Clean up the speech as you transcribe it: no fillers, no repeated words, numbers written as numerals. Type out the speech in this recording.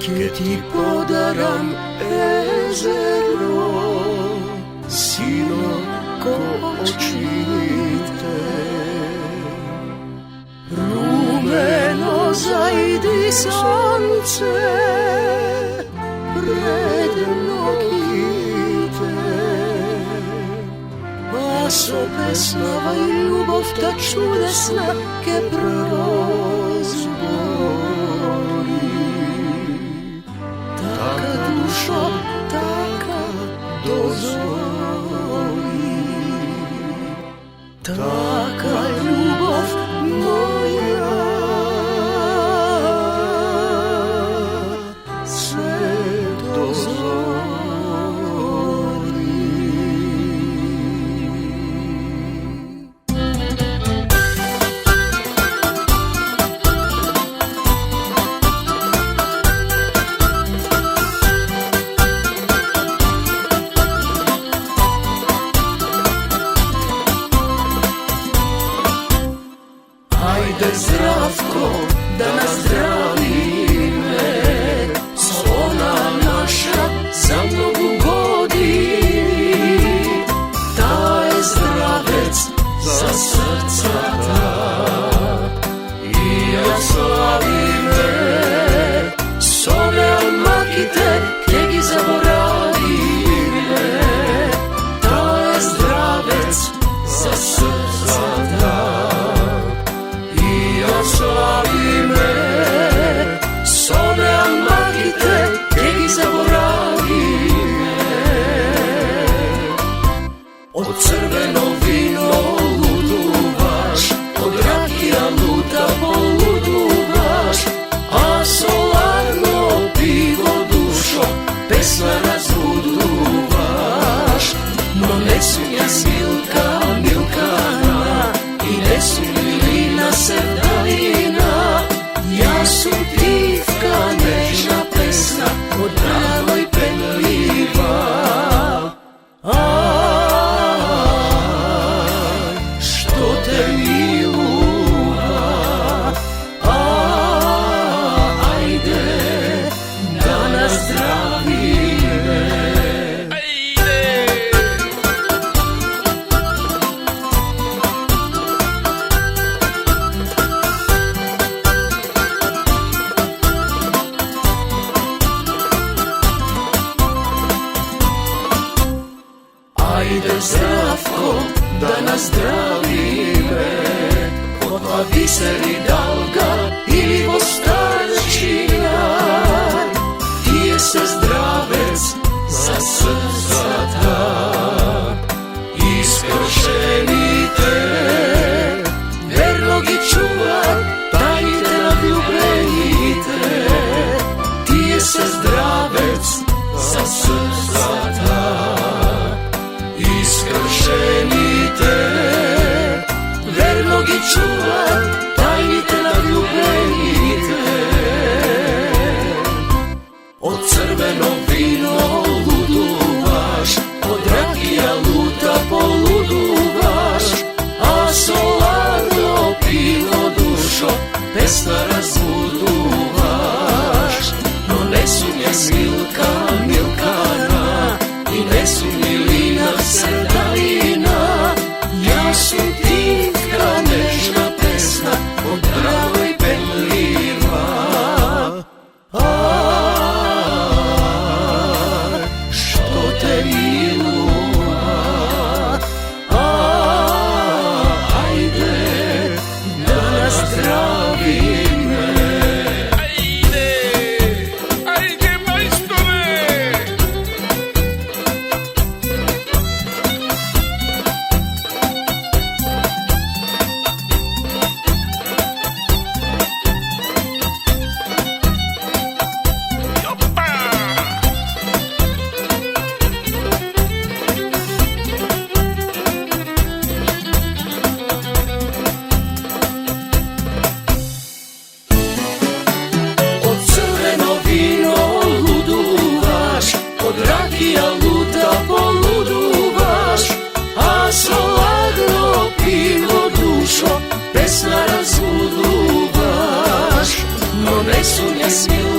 Ke ti podaram jezero, sino ko očite. Rumeno zajdi sonce pred nogite, pa so pesnava i ljubov ta čudesna ke prorozbori. Taka dušo, taka dozvoli, taka ljubov moja se dozvoli. Ajde Zdravko da nazdravi me, zvona naša za mnogo godini, taj zdravec za srca ta. I ja slavim me, sone almakite, gdje gi zaboravi me, taj zdravec za srca ta. Slavi me, sone almakite, gdje gi zaboravi me. Od crveno vino luduvaš, od rakija luta poluduvaš, a solarno pivo dušo, pesma razluduvaš. No ne sunja Smilka Milkana i ne sunja Sevdalina, ja su divka nežna pesna, od pravoj penljiva. Što te miluva, ajde da nazdravi me. Ajde Zdravko da nazdravi me, kotva biseri dalga ili vostačina, ti je se zdravec za srca ta. Iskršenite, verno gi čuvat, tajite navljubenite, ti je se zdravec za srca ta. Iskršenite, verno gi čuvat, tajnite navljubenite. Od crveno vino luduvaš, od rakija luta poluduvaš, a solarno pivo dušo, pesna razluduvaš. No ne sunja Smilka Milkana i ne sunji Lina Sevdalina, ja su divka nežna pesna, od pravoj penljiva. Što te miluva, ajde da nazdravi me. Ajde majstore! Pesna razluduvaš, no ne sunja Smilka